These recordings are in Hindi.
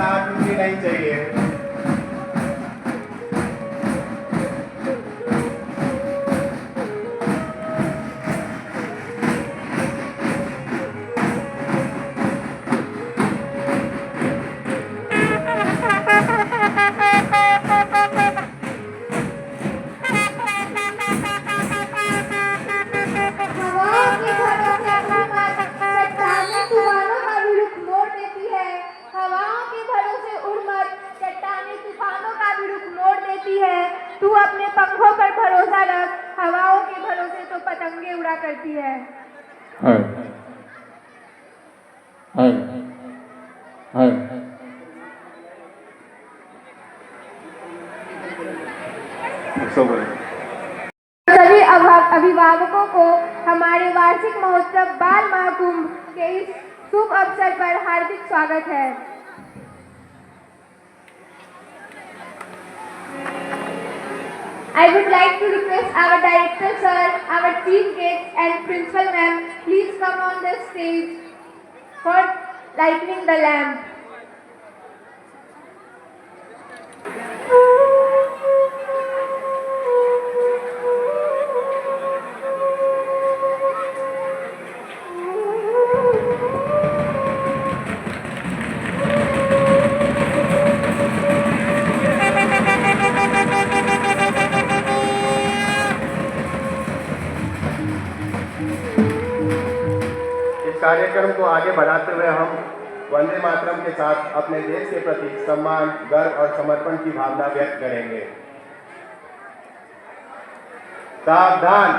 साथ टूटनी नहीं चाहिए। तू अपने पंखों पर भरोसा रख, हवाओं के भरोसे तो पतंगे उड़ा करती है। हाय हाय हाय। सभी अभिभावकों को हमारे वार्षिक महोत्सव बाल महाकुंभ के इस शुभ अवसर पर हार्दिक स्वागत है। I would like to request our director sir, our chief guest and principal ma'am, please come on the stage for lighting the lamp. कार्यक्रम को आगे बढ़ाते हुए हम वंदे मातरम के साथ अपने देश के प्रति सम्मान, गर्व और समर्पण की भावना व्यक्त करेंगे। सावधान।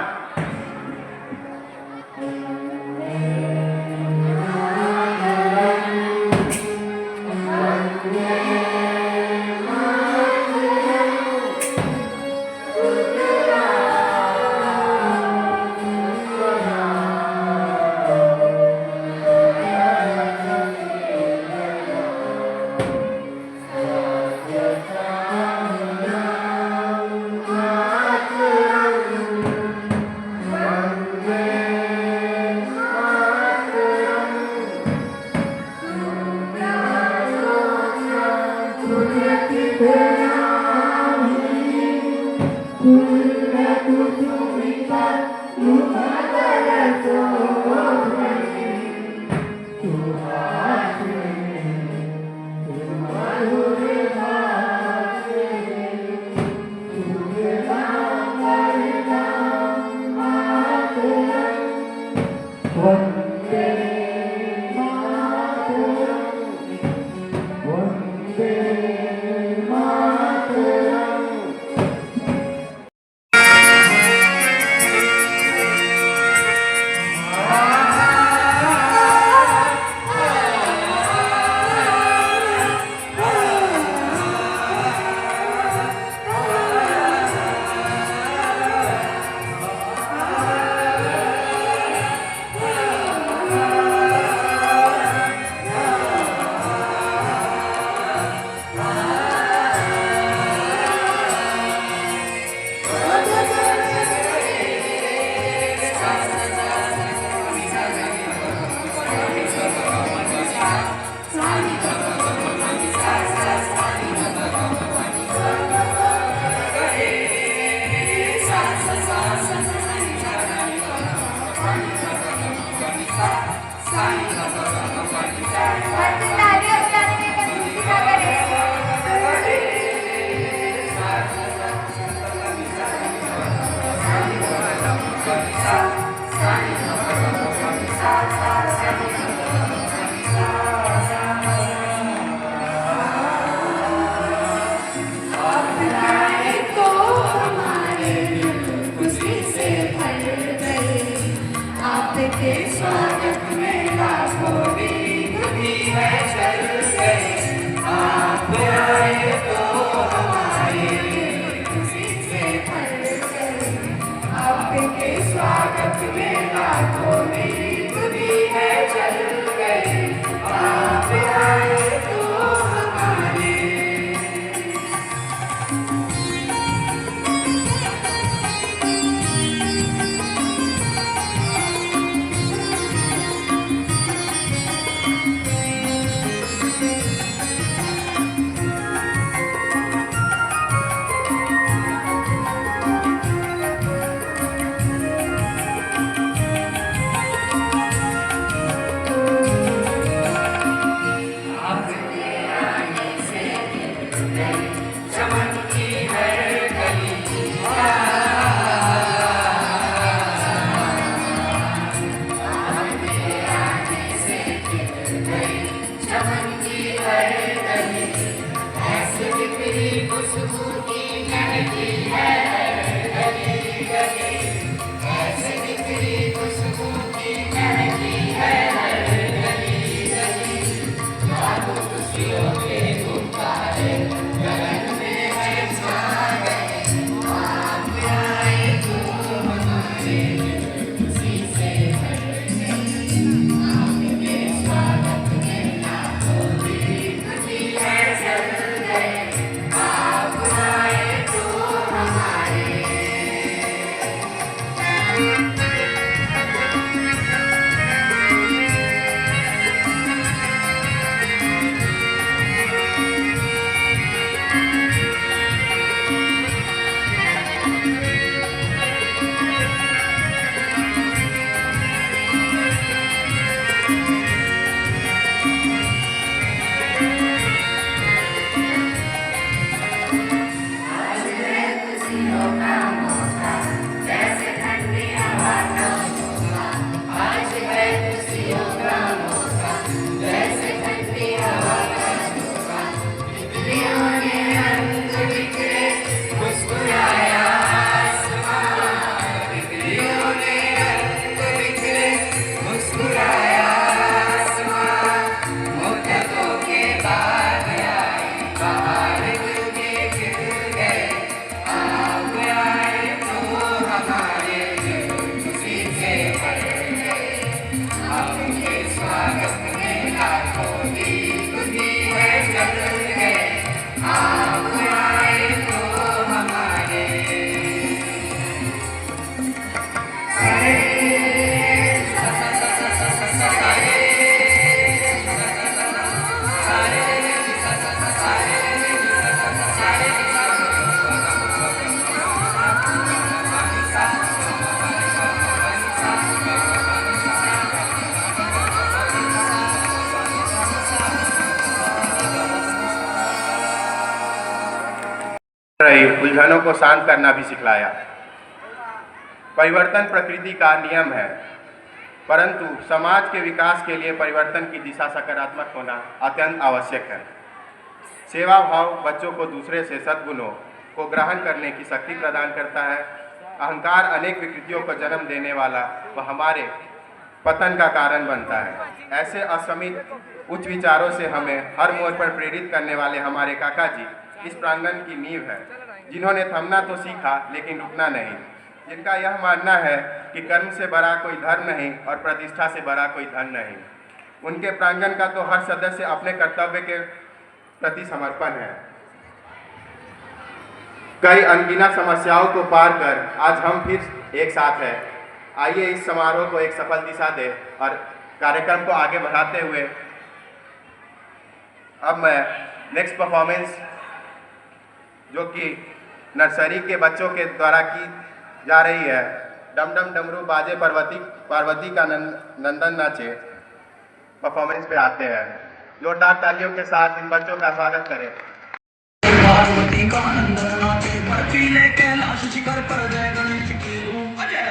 रही उलझनों को शांत करना भी सिखलाया। परिवर्तन प्रकृति का नियम है, परंतु समाज के विकास के लिए परिवर्तन की दिशा सकारात्मक होना अत्यंत आवश्यक है। सेवा भाव बच्चों को दूसरे से सद्गुणों को ग्रहण करने की शक्ति प्रदान करता है। अहंकार अनेक विकृतियों को जन्म देने वाला व हमारे पतन का कारण बनता है। ऐसे असीमित उच्च विचारों से हमें हर मोड़ पर प्रेरित करने वाले हमारे काका जी इस प्रांगण की नींव है, जिन्होंने थमना तो सीखा लेकिन रुकना नहीं, जिनका यह मानना है कि कर्म से बड़ा कोई धर्म नहीं और प्रतिष्ठा से बड़ा कोई धन नहीं। उनके प्रांगण का तो हर सदस्य अपने कर्तव्य के प्रति समर्पण है। कई अनगिनत समस्याओं को पार कर आज हम फिर एक साथ हैं। आइए इस समारोह को एक सफल दिशा दें और कार्यक्रम को आगे बढ़ाते हुए अब मैं नेक्स्ट परफॉर्मेंस जो कि नर्सरी के बच्चों के द्वारा की जा रही है, डम डम डमरू बाजे पार्वती का नंदन नाचे, परफॉर्मेंस पे आते हैं। जोरदार तालियों के साथ इन बच्चों का स्वागत करें। पार्वती का नंदन नाचे बर्फीले कैलाश शिखर पर जय गणेश की धूम अजय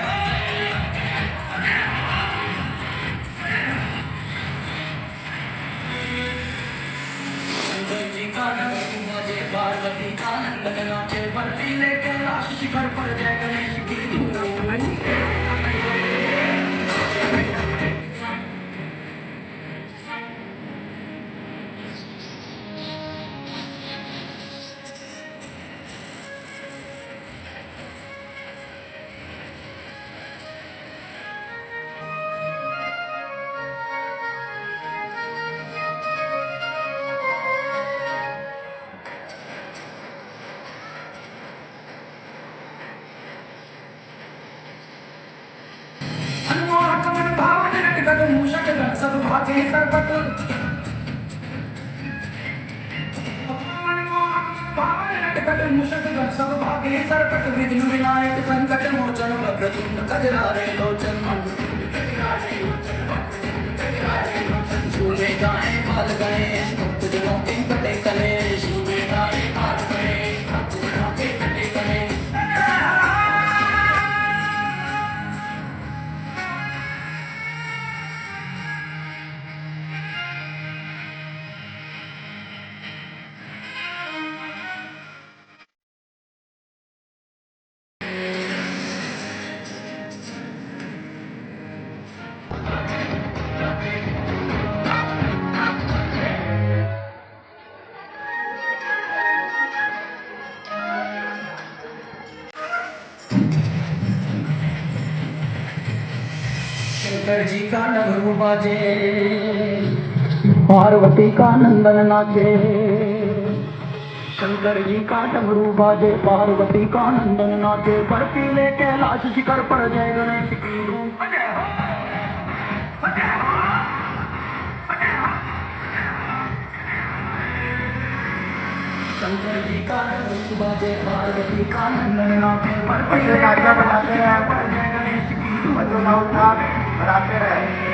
जी का नंदन बजे पार्वती का नंदन नाचे बर्फीले कैलाश शिखर पर जय गणेश की धूम। मूषक सब भागे सर्वत मूषक सब भागे सर्वत विघ्न विनायक संकट मोचन वक्रतुंड गजरारे लोचन झूमे गाए बाल गणेश भक्त जनों के कटे कलेश झूमे गाए शंकर जी का डमरू बाजे, पार्वती का नंदन नाचे। शंकर जी का डमरू बाजे, पार्वती का नंदन नाचे। बर्फीले कैलाश शिखर पर जय गणेश की धूम। शंकर जी का डमरू बाजे, पार्वती का नंदन नाचे। बर्फीले कैलाश शिखर पर जय गणेश की धूम। बनाते रहे।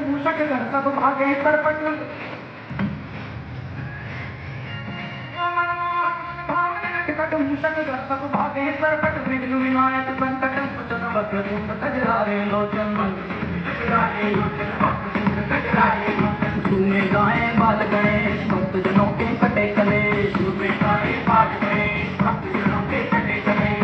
मूषक घर सब भागे सरपट, मूषक घर सब भागे सरपट। विघ्न विनायक संकट मोचन, वक्रतुंड गजरारे लोचन। झूमे गाए बाल गणेश, भक्तजनों के कटे कलेश। झूमे गाए बाल गणेश, भक्तजनों के कटे कलेश।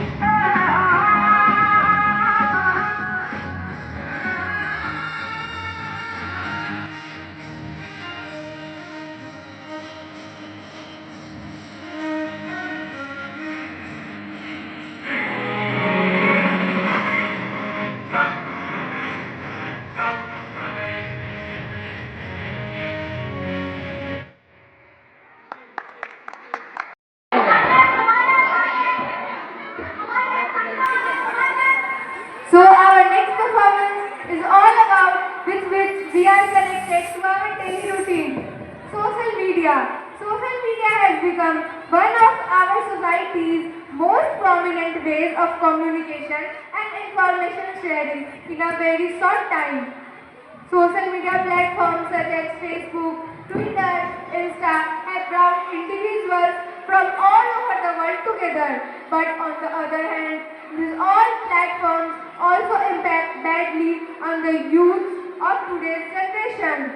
So our next performance is all about with which we are connected to our daily routine. Social media. Social media has become one of our society's most prominent ways of communication and information sharing in a very short time. Social media platforms such as Facebook, Twitter, Insta have brought individuals from all over the world together. But on the other hand, these all platforms also impact badly on the youth of today's generation.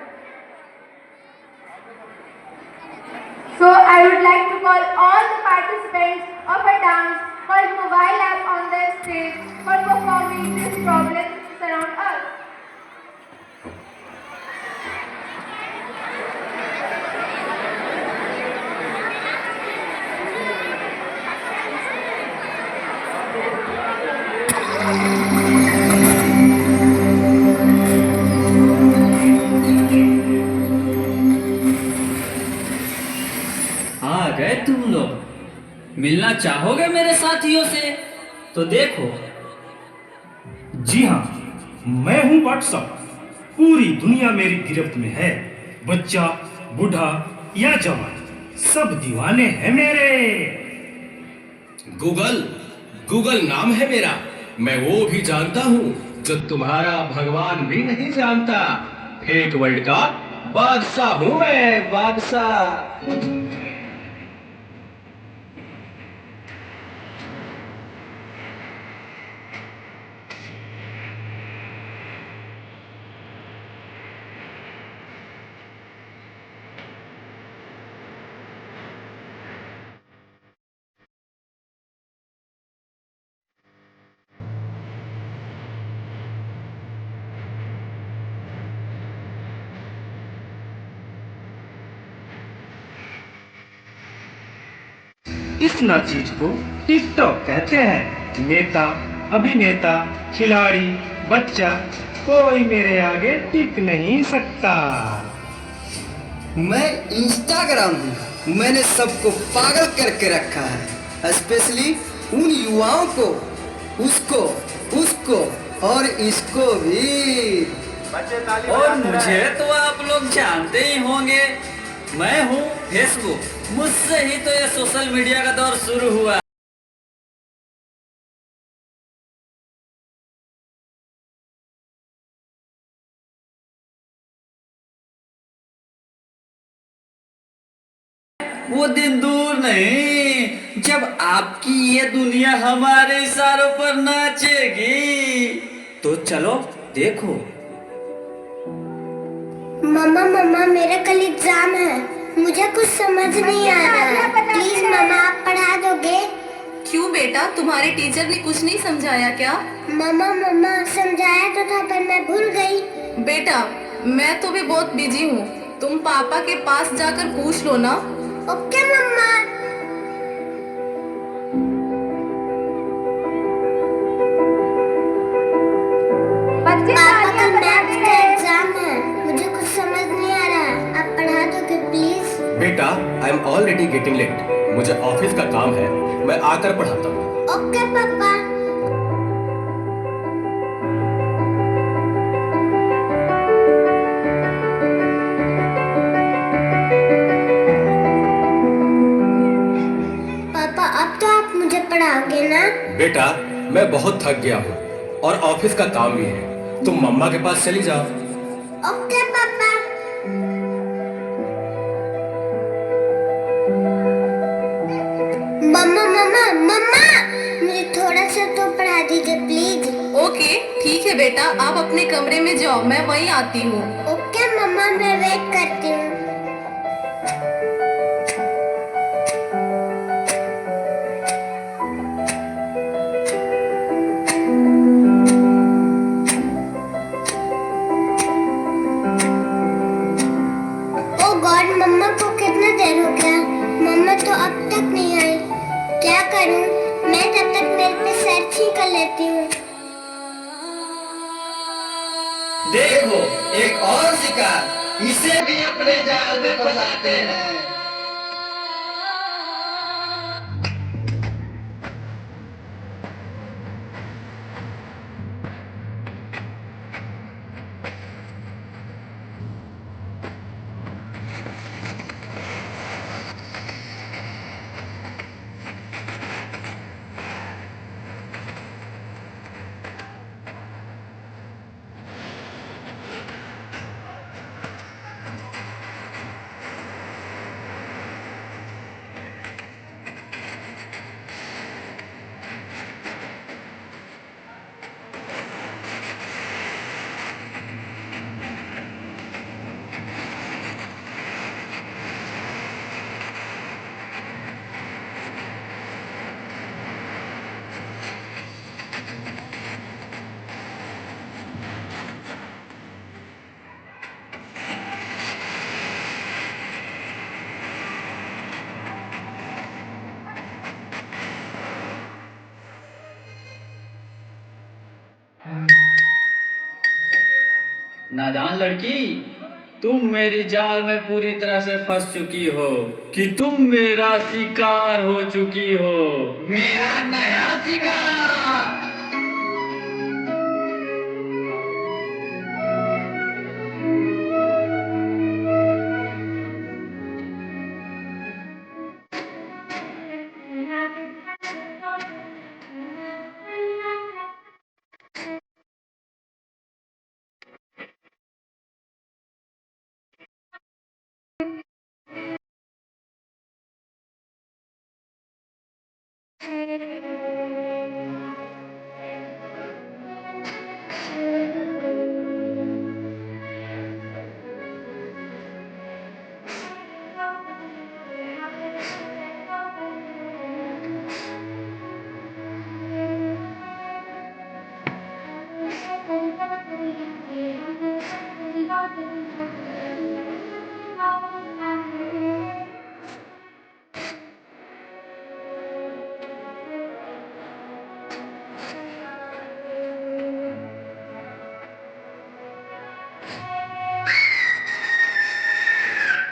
So I would like to call all the participants of a dance called Mobile App on the stage for performing this problem surround us. आ गए तुम लोग, मिलना चाहोगे मेरे साथियों से? तो देखो। जी हाँ, मैं हूँ व्हाट्सअप। पूरी दुनिया मेरी गिरफ्त में है। बच्चा, बूढ़ा या जवान, सब दीवाने हैं मेरे। गूगल, गूगल नाम है मेरा। मैं वो भी जानता हूँ जो तुम्हारा भगवान भी नहीं जानता। फेक वर्ल्ड का बादशाह हूँ मैं, बादशाह। इस चीज को टिकटॉक कहते हैं। नेता, अभिनेता, खिलाड़ी, बच्चा, कोई मेरे आगे टिक नहीं सकता। मैं इंस्टाग्राम हूँ। मैंने सबको पागल करके रखा है, स्पेशली उन युवाओं को, उसको और इसको भी। और मुझे तो आप लोग जानते ही होंगे, मैं हूँ फेसबुक। मुझसे ही तो ये सोशल मीडिया का दौर शुरू हुआ। वो दिन दूर नहीं जब आपकी ये दुनिया हमारे इशारों पर नाचेगी। तो चलो देखो। मम्मा मम्मा मेरा कल एग्जाम है, मुझे कुछ समझ नहीं आ रहा, प्लीज मम्मा आप पढ़ा दोगे? क्यों बेटा, तुम्हारे टीचर ने कुछ नहीं समझाया क्या? मम्मा मम्मा समझाया तो था पर मैं भूल गई। बेटा मैं तो भी बहुत बिजी हूँ, तुम पापा के पास जाकर पूछ लो ना। ओके मम्मा। पापा कल मैथ्स का एग्जाम है, मुझे कुछ समझ नहीं आ रहा, आप पढ़ा दोगे प्लीज? बेटा I am already getting late, मुझे ऑफिस का काम है, मैं आकर पढ़ाता हूँ। ओके पापा। पापा अब तो आप मुझे पढ़ाओगे ना? बेटा मैं बहुत थक गया हूँ और ऑफिस का काम भी है, तुम मम्मा के पास चली जाओ। ओके पापा। मम्मा मम्मा मम्मा मुझे थोड़ा सा तो पढ़ा दीजिए प्लीज। ओके ठीक है बेटा, आप अपने कमरे में जाओ, मैं वहीं आती हूँ। ओके मम्मा मैं वेट करती हूँ। ओ गॉड मम्मा को कितना देर हो गया, मम्मा तो अब तक नहीं आई, क्या करूँ? मैं तब तक मेरे पे सर्च ही कर लेती हूँ। देखो एक और शिकार, इसे भी अपने जाल में फंसाते हैं। नादान लड़की, तुम मेरी जाल में पूरी तरह से फंस चुकी हो कि तुम मेरा शिकार हो चुकी हो। मेरा नया शिकार।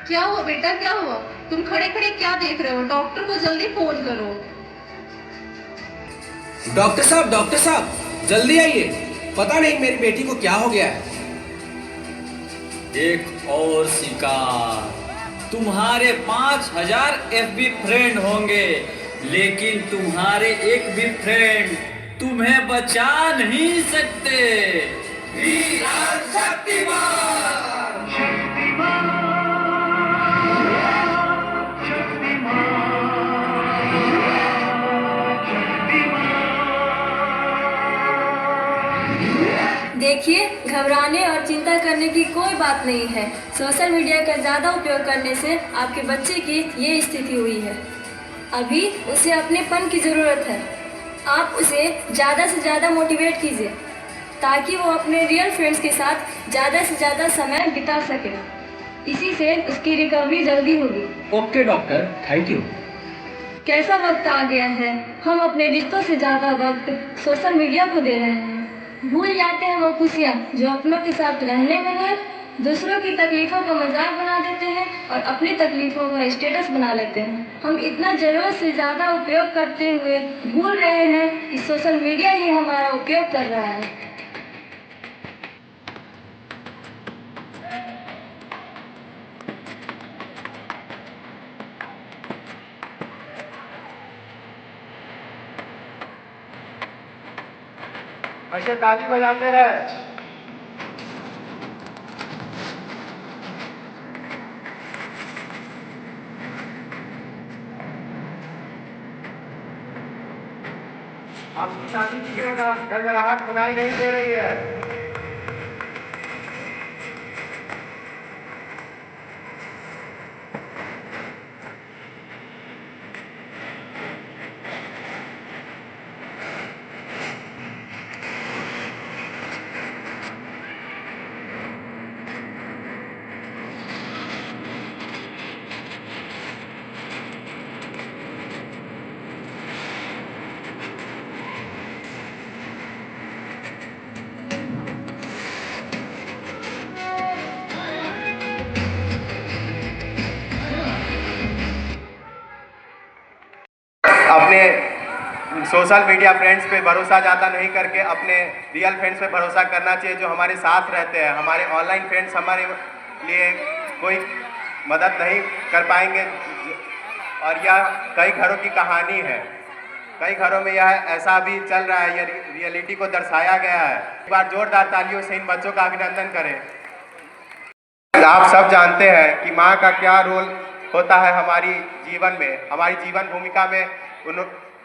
क्या हुआ बेटा, क्या हुआ? तुम खड़े खड़े क्या देख रहे हो? डॉक्टर को जल्दी फोन करो। डॉक्टर साहब जल्दी आइए, पता नहीं मेरी बेटी को क्या हो गया है। एक और शिकार। तुम्हारे 5000 FB फ्रेंड होंगे, लेकिन तुम्हारे एक भी फ्रेंड तुम्हें बचा नहीं सकते। Yeah. देखिए, घबराने और चिंता करने की कोई बात नहीं है। सोशल मीडिया का ज़्यादा उपयोग करने से आपके बच्चे की ये स्थिति हुई है। अभी उसे अपनेपन की ज़रूरत है। आप उसे ज़्यादा से ज़्यादा मोटिवेट कीजिए ताकि वो अपने रियल फ्रेंड्स के साथ ज़्यादा से ज़्यादा समय बिता सके। इसी से उसकी रिकवरी जल्दी होगी। Okay doctor, thank you. कैसा वक्त आ गया है, हम अपने रिश्तों से ज़्यादा वक्त सोशल मीडिया को दे रहे हैं। भूल जाते हैं वो खुशियाँ जो अपनों के साथ रहने में है। दूसरों की तकलीफ़ों को मजाक बना देते हैं और अपनी तकलीफ़ों का स्टेटस बना लेते हैं। हम इतना ज़रूरत से ज़्यादा उपयोग करते हुए भूल रहे हैं कि सोशल मीडिया ही हमारा उपयोग कर रहा है। ऐसे ताली बजाते रहे। आपकी शादी की घबराहट सुनाई नहीं दे रही है। अपने सोशल मीडिया फ्रेंड्स पे भरोसा ज़्यादा नहीं करके अपने रियल फ्रेंड्स पे भरोसा करना चाहिए जो हमारे साथ रहते हैं। हमारे ऑनलाइन फ्रेंड्स हमारे लिए कोई मदद नहीं कर पाएंगे और यह कई घरों की कहानी है। कई घरों में यह ऐसा भी चल रहा है, यह रियलिटी को दर्शाया गया है। एक बार जोरदार तालियों से इन बच्चों का अभिनंदन करें। आप सब जानते हैं कि माँ का क्या रोल होता है हमारी जीवन में, हमारी जीवन भूमिका में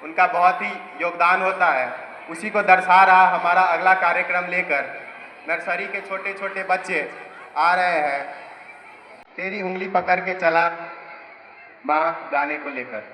उनका बहुत ही योगदान होता है। उसी को दर्शा रहा हमारा अगला कार्यक्रम लेकर नर्सरी के छोटे छोटे बच्चे आ रहे हैं। तेरी उंगली पकड़ के चला माँ गाने को लेकर।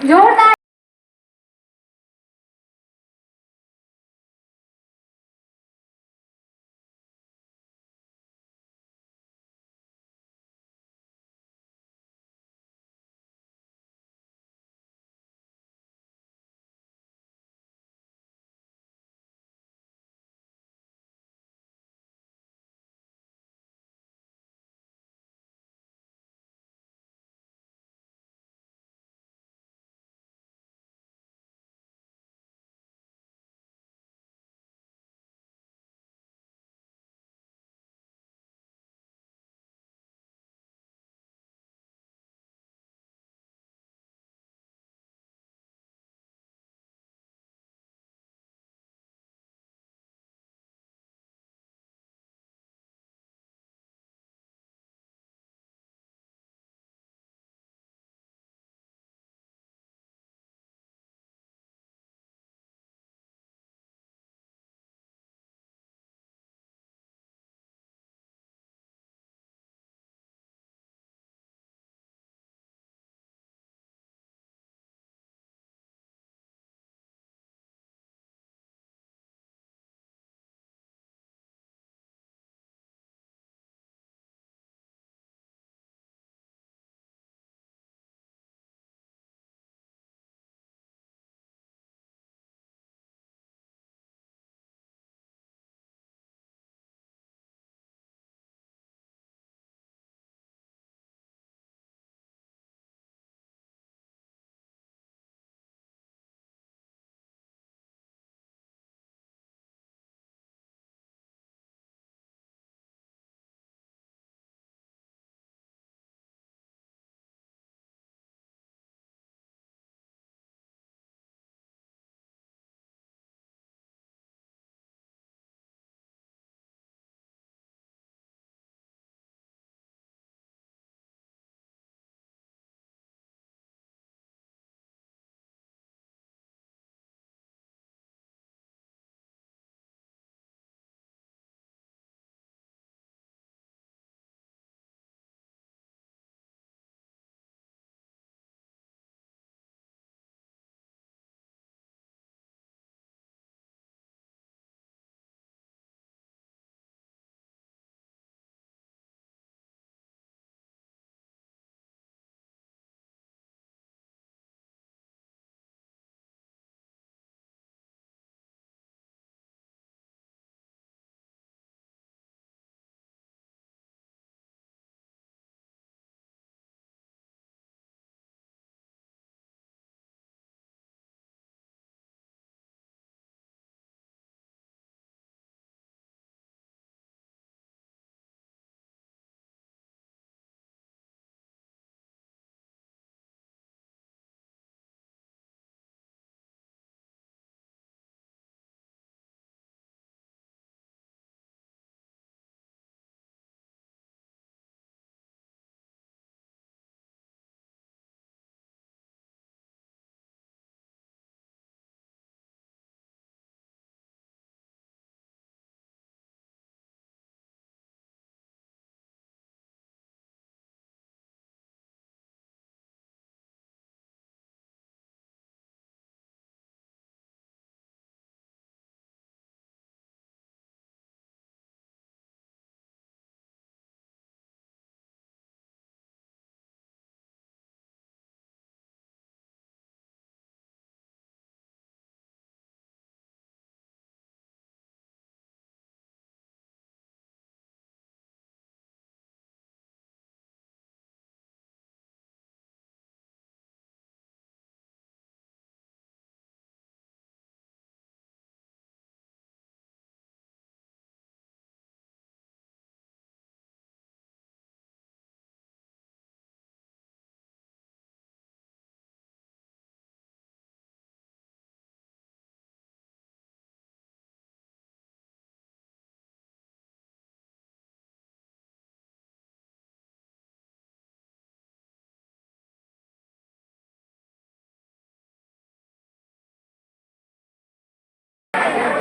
जोरदार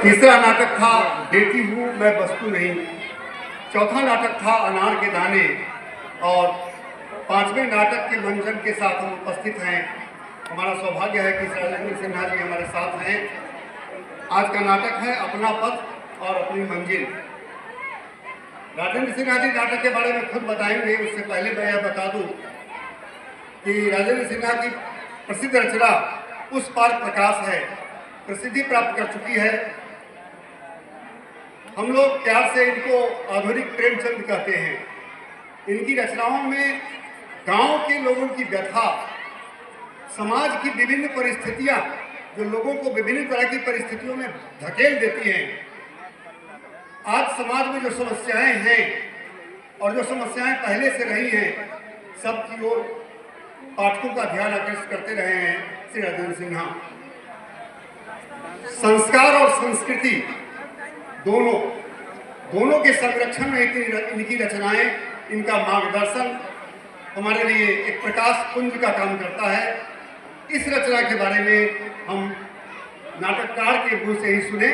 तीसरा नाटक था बेटी हूँ मैं वस्तु नहीं। चौथा नाटक था अनार के दाने। और पांचवें नाटक के मंचन के साथ हम उपस्थित हैं हमारा सौभाग्य है कि राजेंद्र सिन्हा जी हमारे साथ हैं। आज का नाटक है अपना पथ और अपनी मंजिल। राजेंद्र सिन्हा जी नाटक के बारे में खुद बताएंगे, उससे पहले मैं यह बता दूं कि राजेंद्र सिन्हा की प्रसिद्ध रचना उस पार प्रकाश है, प्रसिद्धि प्राप्त कर चुकी है। हम लोग प्यार से इनको आधुनिक प्रेमचंद कहते हैं। इनकी रचनाओं में गांव के लोगों की व्यथा, समाज की विभिन्न परिस्थितियां जो लोगों को विभिन्न तरह की परिस्थितियों में धकेल देती हैं, आज समाज में जो समस्याएं हैं और जो समस्याएं पहले से रही हैं, सब की ओर पाठकों का ध्यान आकर्षित करते रहे हैं श्री राजेंद्र सिन्हा। संस्कार और संस्कृति दोनों के संरक्षण में इनकी रचनाएं, इनका मार्गदर्शन हमारे लिए एक प्रकाश पुंज का काम करता है। इस रचना के बारे में हम नाटककार के मुंह से ही सुने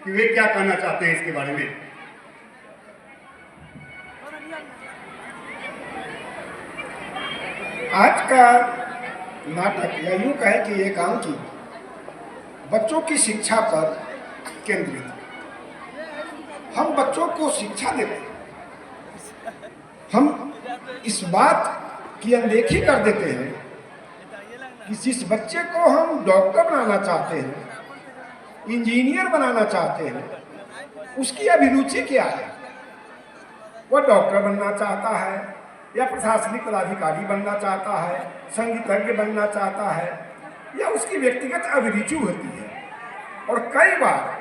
कि वे क्या कहना चाहते हैं इसके बारे में। आज का नाटक या यूँ कहे कि एकांकी बच्चों की शिक्षा पर केंद्रित है। हम बच्चों को शिक्षा देते हैं, हम इस बात की अनदेखी कर देते हैं कि जिस बच्चे को हम डॉक्टर बनाना चाहते हैं, इंजीनियर बनाना चाहते हैं, उसकी अभिरुचि क्या है। वह डॉक्टर बनना चाहता है या प्रशासनिक पदाधिकारी बनना चाहता है, संगीतज्ञ बनना चाहता है, या उसकी व्यक्तिगत अभिरुचि होती है। और कई बार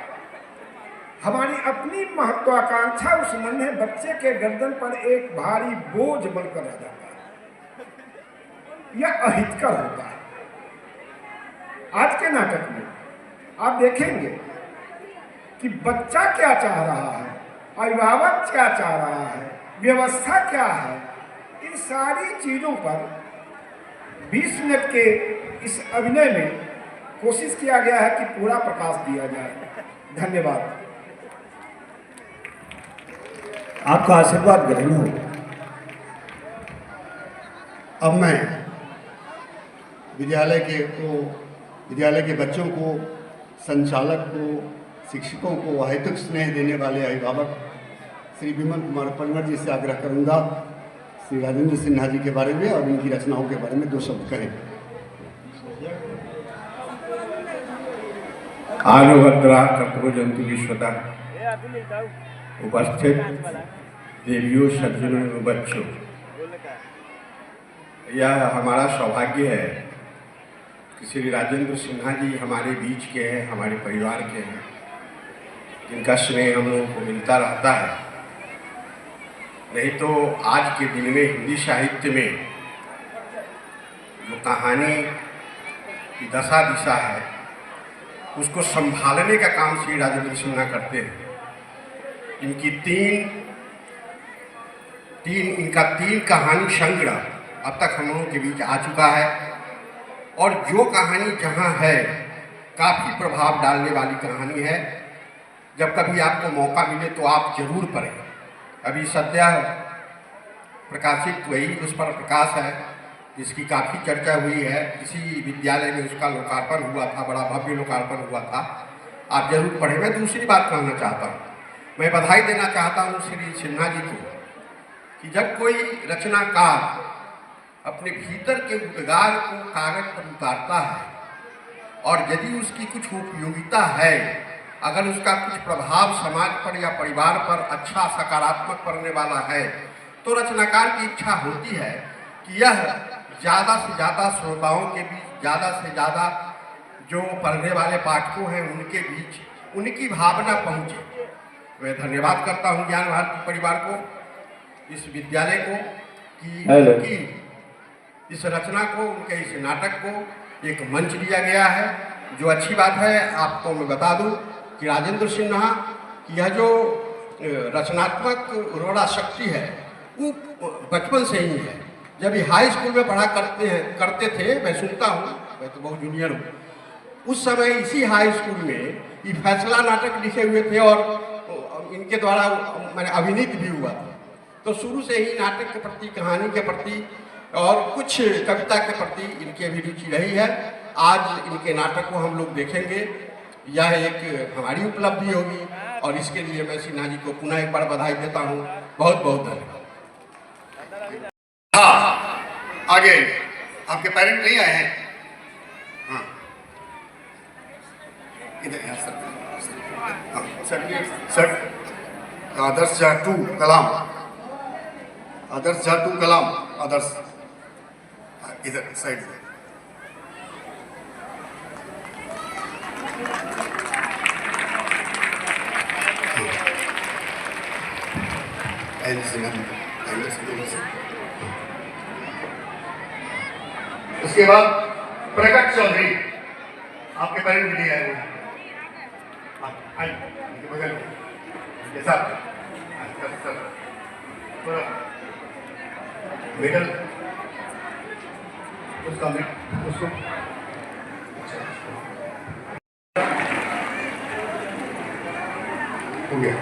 हमारी अपनी महत्वाकांक्षा उस नन्हे बच्चे के गर्दन पर एक भारी बोझ बनकर रह जाता है, यह अहितकर होता है। आज के नाटक में आप देखेंगे कि बच्चा क्या चाह रहा है, अभिभावक क्या चाह रहा है, व्यवस्था क्या है, इन सारी चीज़ों पर 20 मिनट के इस अभिनय में कोशिश किया गया है कि पूरा प्रकाश दिया जाए। धन्यवाद। आपका आशीर्वाद ग्रहण हो। अब मैं विद्यालय के बच्चों को, संचालक को, शिक्षकों को अहेतुक स्नेह देने वाले अभिभावक श्री विमल कुमार पलवर जी से आग्रह करूंगा श्री राजेंद्र सिन्हा जी के बारे में और इनकी रचनाओं के बारे में 2 शब्द कहें। आनुभद्रा कर्तव्यजंतु विश्वता उपस्थित देवियों, सज्जनों एवं बच्चों, यह हमारा सौभाग्य है कि श्री राजेंद्र सिन्हा जी हमारे बीच के हैं, हमारे परिवार के हैं, जिनका स्नेह हम लोगों को मिलता रहता है। नहीं तो आज के दिन में हिंदी साहित्य में जो कहानी की दशा दिशा है, उसको संभालने का काम श्री राजेंद्र सिन्हा करते हैं। इनकी इनका 3 कहानी संग्रह अब तक हम लोगों के बीच आ चुका है, और जो कहानी जहाँ है काफ़ी प्रभाव डालने वाली कहानी है। जब कभी आपको मौका मिले तो आप जरूर पढ़ें। अभी सद्य प्रकाशित वही उस पर प्रकाश है, जिसकी काफ़ी चर्चा हुई है। किसी विद्यालय में उसका लोकार्पण हुआ था, बड़ा भव्य लोकार्पण हुआ था। आप जरूर पढ़ें। मैं दूसरी बात कहना चाहता हूँ, मैं बधाई देना चाहता हूँ श्री सिन्हा जी को कि जब कोई रचनाकार अपने भीतर के उद्गार को कागज पर उतारता है और यदि उसकी कुछ उपयोगिता है, अगर उसका कुछ प्रभाव समाज पर या परिवार पर अच्छा सकारात्मक पड़ने वाला है, तो रचनाकार की इच्छा होती है कि यह ज़्यादा से ज़्यादा श्रोताओं के बीच, ज़्यादा से ज़्यादा जो पढ़ने वाले पाठकों हैं उनके बीच उनकी भावना पहुँचे। मैं धन्यवाद करता हूँ ज्ञान भारती परिवार को, इस विद्यालय को कि उनकी इस रचना को, उनके इस नाटक को एक मंच दिया गया है, जो अच्छी बात है। आपको मैं बता दूं कि राजेंद्र सिन्हा की यह जो रचनात्मक उर्वरा शक्ति है वो बचपन से ही है। जब ये हाई स्कूल में पढ़ा करते थे, मैं सुनता हूँ, मैं तो बहुत जूनियर हूँ, उस समय इसी हाई स्कूल में ये फैसला नाटक लिखे हुए थे और इनके द्वारा मैंने अभिनीत भी हुआ था। तो शुरू से ही नाटक के प्रति, कहानी के प्रति और कुछ कविता के प्रति इनकी अभी रुचि रही है। आज इनके नाटक को हम लोग देखेंगे, यह एक हमारी उपलब्धि होगी और इसके लिए मैं सिन्हा जी को पुनः एक बार बधाई देता हूँ। बहुत बहुत धन्यवाद। हाँ, आगे आपके पेरेंट नहीं आए हैं? हाँ, इधर यहाँ सर। हाँ, सर आदर्श जाटू कलाम, आदर्श जाटू कलाम, आदर्श इधर साइड में। उसके बाद प्रकट चौधरी, आपके पेरेंट भी नहीं आए हुए हैं। आइए, इनके बगल में ये साहब, मिडल उसका उसको हो गया,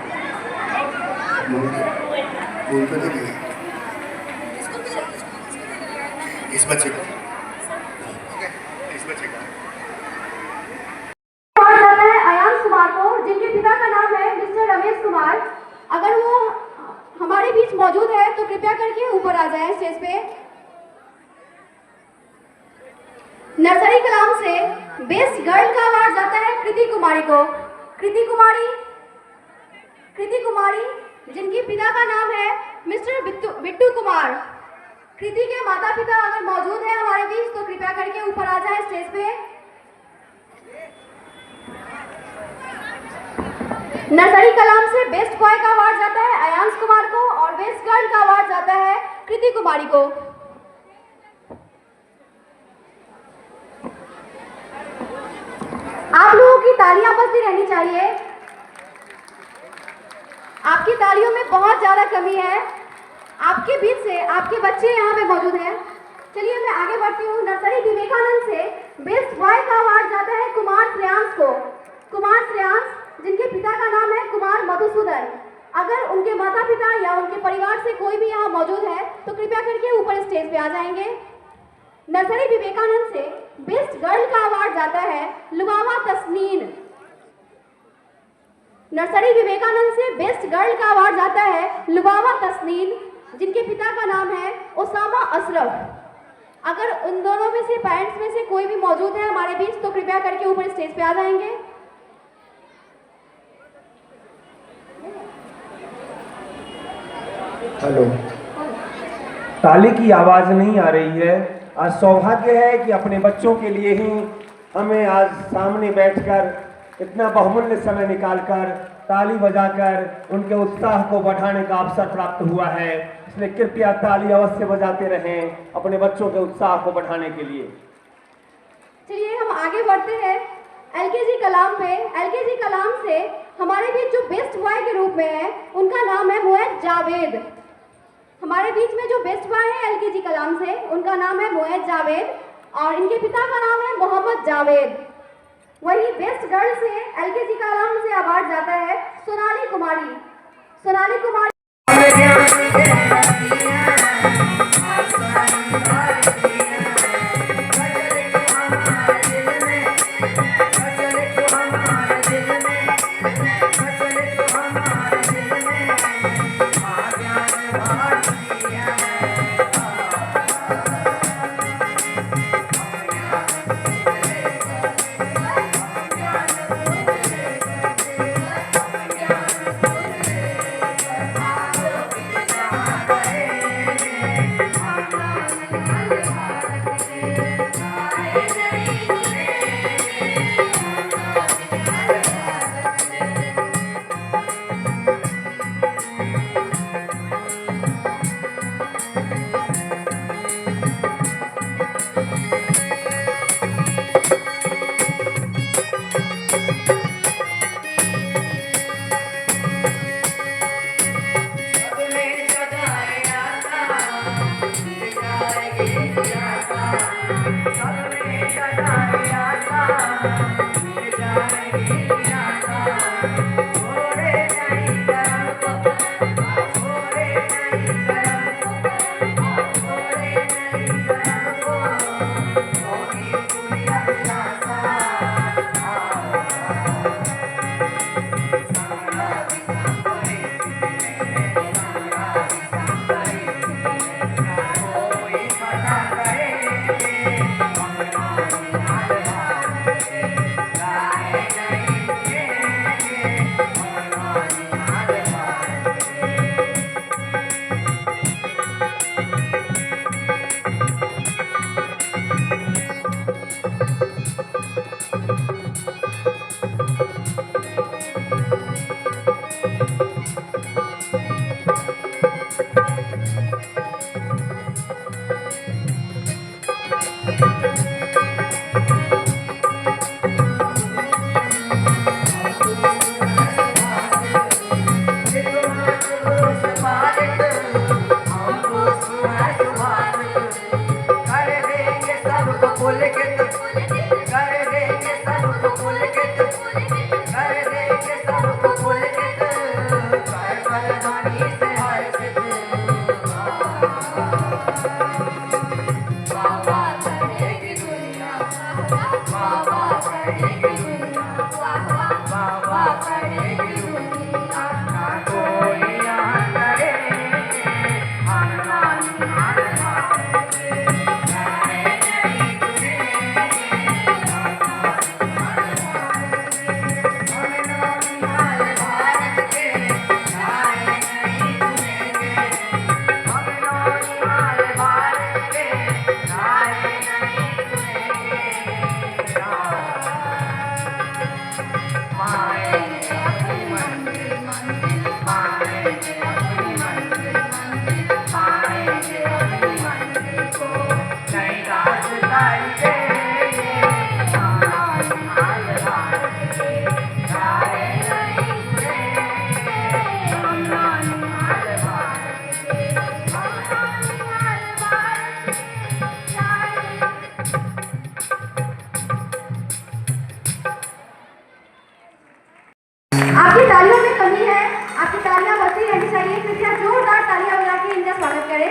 उनको देखेंगे इस बच्चे को, इस बच्चे का अयांश कुमार को, जिनके पिता का नाम है मिस्टर रमेश कुमार। अगर वो हमारे बीच मौजूद है तो कृपया करके ऊपर आ जाएं स्टेज पे। नर्सरी कलाम से बेस्ट गर्ल का अवार्ड जाता है कृति कुमारी को। कृति कुमारी जिनके पिता का नाम है मिस्टर बिट्टू कुमार। कृति के माता पिता अगर मौजूद है हमारे बीच तो कृपया करके ऊपर आ जाए स्टेज पे। नर्सरी कलाम से बेस्ट बॉय का अवार्ड जाता है अयांश कुमार को और बेस्ट गर्ल का अवार्ड जाता है कृति कुमारी को। आप लोगों की तालियां बजती रहनी चाहिए। आपकी तालियों में बहुत ज्यादा कमी है। आपके बीच से आपके बच्चे यहाँ पे मौजूद हैं। चलिए मैं आगे बढ़ती हूँ। नर्सरी विवेकानंद से बेस्ट बॉय का अवार्ड जाता है कुमार श्रेयांश को। कुमार श्रेयांश जिनके पिता का नाम है कुमार मधुसूदन। अगर उनके माता पिता या उनके परिवार से कोई भी यहाँ मौजूद है तो कृपया करके ऊपर स्टेज पे आ जाएंगे। नर्सरी विवेकानंद से बेस्ट गर्ल का अवार्ड जाता है लुबावा तस्नीन। नर्सरी विवेकानंद से बेस्ट गर्ल का अवार्ड जाता है लुबावा तस्नीन, जिनके पिता का नाम है ओसामा अशरफ। अगर उन दोनों में से पेरेंट्स में से कोई भी मौजूद है हमारे बीच तो कृपया करके ऊपर स्टेज पे आ जाएंगे। हेलो, ताली की आवाज नहीं आ रही है। आज सौभाग्य है कि अपने बच्चों के लिए ही हमें आज सामने बैठकर इतना बहुमूल्य समय निकालकर ताली बजाकर उनके उत्साह को बढ़ाने का अवसर प्राप्त हुआ है। इसलिए कृपया ताली अवश्य बजाते रहें अपने बच्चों के उत्साह को बढ़ाने के लिए। चलिए हम आगे बढ़ते हैं एलकेजी कलाम पे। एलकेजी कलाम से हमारे बीच जो बेस्ट बॉय के रूप में है उनका नाम है मुएज जावेद। हमारे बीच में जो बेस्ट बॉय है एलकेजी कलाम से उनका नाम है मुएज जावेद और इनके पिता का नाम है मोहम्मद जावेद। वही बेस्ट गर्ल से एलकेजी कलाम से अवार्ड जाता है सोनाली कुमारी। सोनाली कुमारी आपकी तालियों में कमी है, आपकी तालियां बढ़ती रहनी चाहिए। कृपया जोरदार तालियां बजा के इनका स्वागत करें।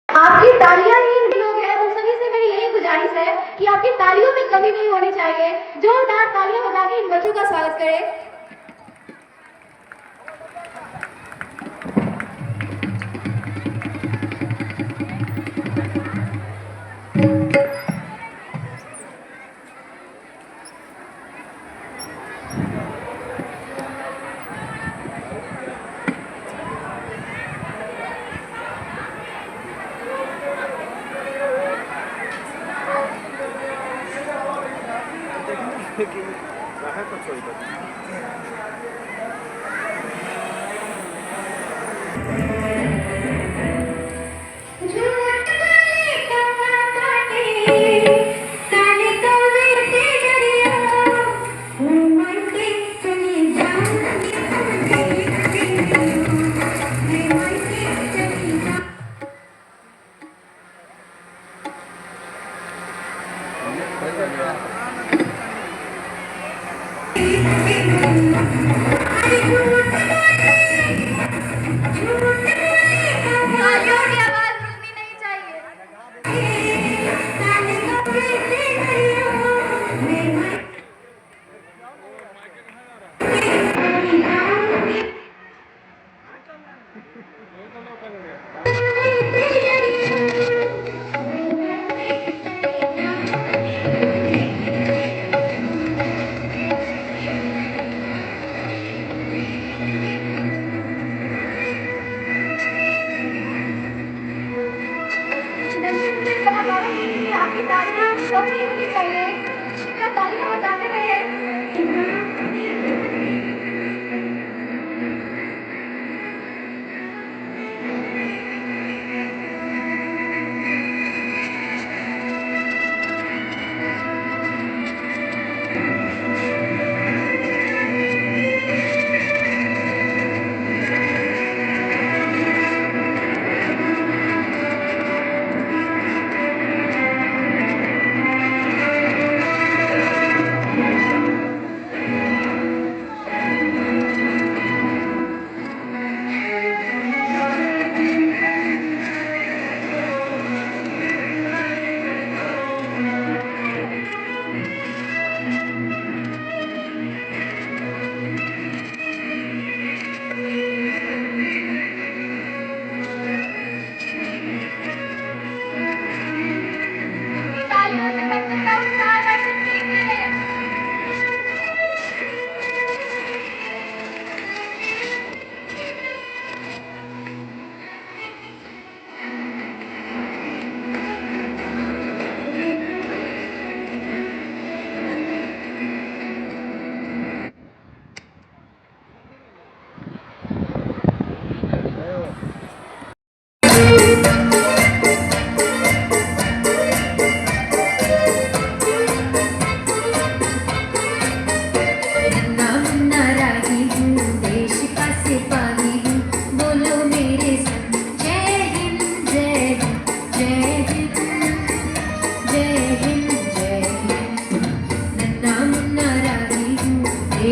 आपकी तालियां ही इन लोग हैं, उन सभी से मेरी यही गुजारिश है कि आपकी तालियों में कमी नहीं होनी चाहिए। जोरदार तालियां बजा के इन बच्चों का स्वागत करें।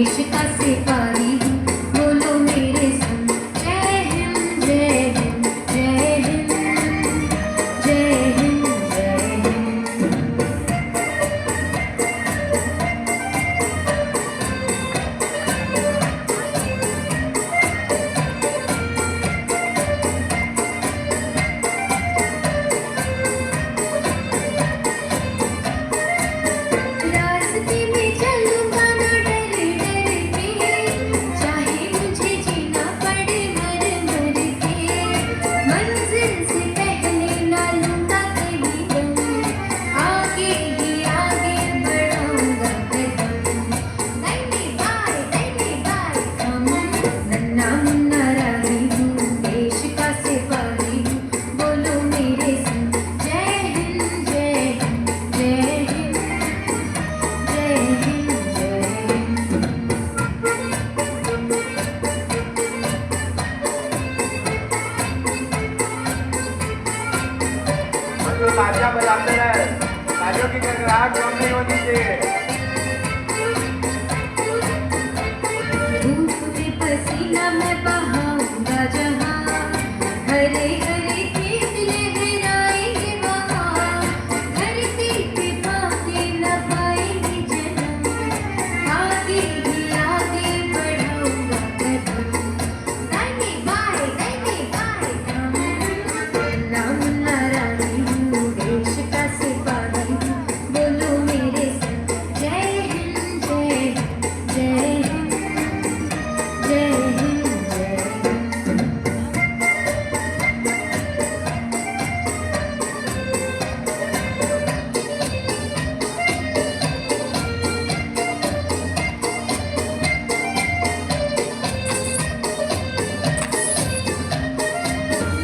देश का सिपाही हूँ, बोलो मेरे संग जय हिंद जय हिंद जय हिंद जय हिंद जय हिंद। रास्ते में चलूंगा ना डर डर के, चाहे मुझे जीना पड़े मर मर के। मंजिल से पहले ना लूंगा कभी दम, आगे ही आगे बढ़ाऊंगा कदम। दाहिने बाएं हम, नन्हा मुन्ना राही हूँ, देश का सिपाही हूँ, बोलो मेरे संग जय हिंद जय हिंद जय हिंद जय हिंद जय हिंद। बच्चों तालियां बजाते रहे, तालियों की गड़गड़ाहट कम नहीं होनी चाहिए। धूप में पसीना मैं बहाऊंगा जहाँ, हरे हरे खेत लहराएंगे वहाँ। धरती पे भागे न पाएंगे जन्म, आगे ही आगे बढ़ाऊंगा कदम। दाहिने बाएं हम, नन्हा मुन्ना राही हूँ, देश का सिपाही हूँ, बोलो मेरे संग जय हिंद जय हिंद जय हिंद जय हिंद जय हिंद।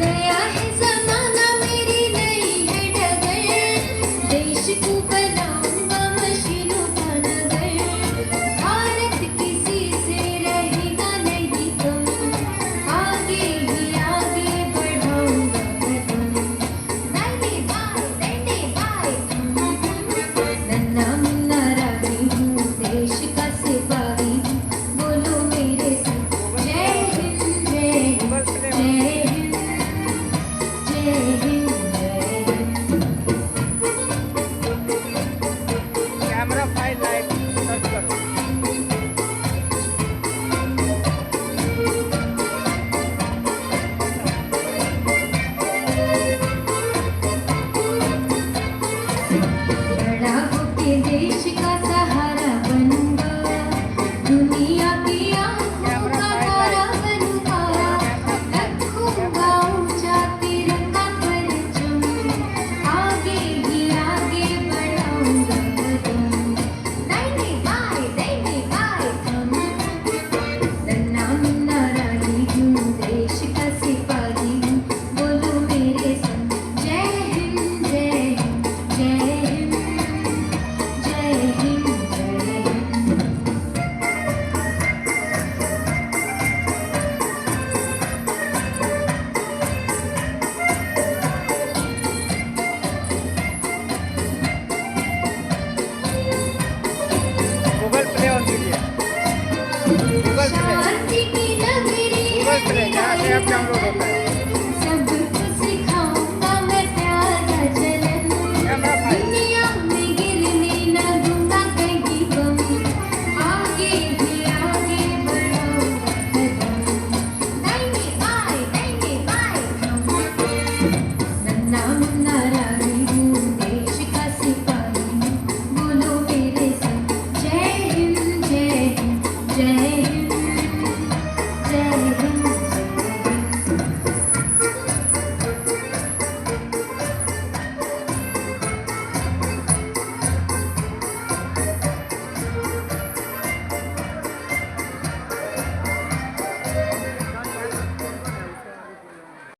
नया है ज़माना मेरी नई है डगर, देश को बनाऊंगा मशीनों का नगर। भारत किसी से रहेगा नहीं कम, आगे ही आगे बढ़ाऊंगा कदम। दाहिने बाएं हम, नन्हा मुन्ना राही हूँ, देश का सिपाही हूँ, बोलो मेरे संग जय हिंद जय हिंद जय हिंद जय हिंद जय Hind. Camera file light search करो। बड़ा होके देश का सहारा बनूंगा, दुनिया की आंखों का तारा बनूंगा। रखूंगा ऊंचा तिरंगा परचम, आगे ही आगे बढ़ाऊंगा कदम। दाहिने बाएं हम, नन्हा मुन्ना राही हूँ, देश का सिपाही हूँ, बोलो मेरे संग जय हिंद जय हिंद जय हिंद जय हिंद जय हिंद। गूगल प्ले ऑन कीजिए। गूगल प्ले, शांति की नगरी गूगल प्ले जहाँ से ऐप डाउनलोड होता है।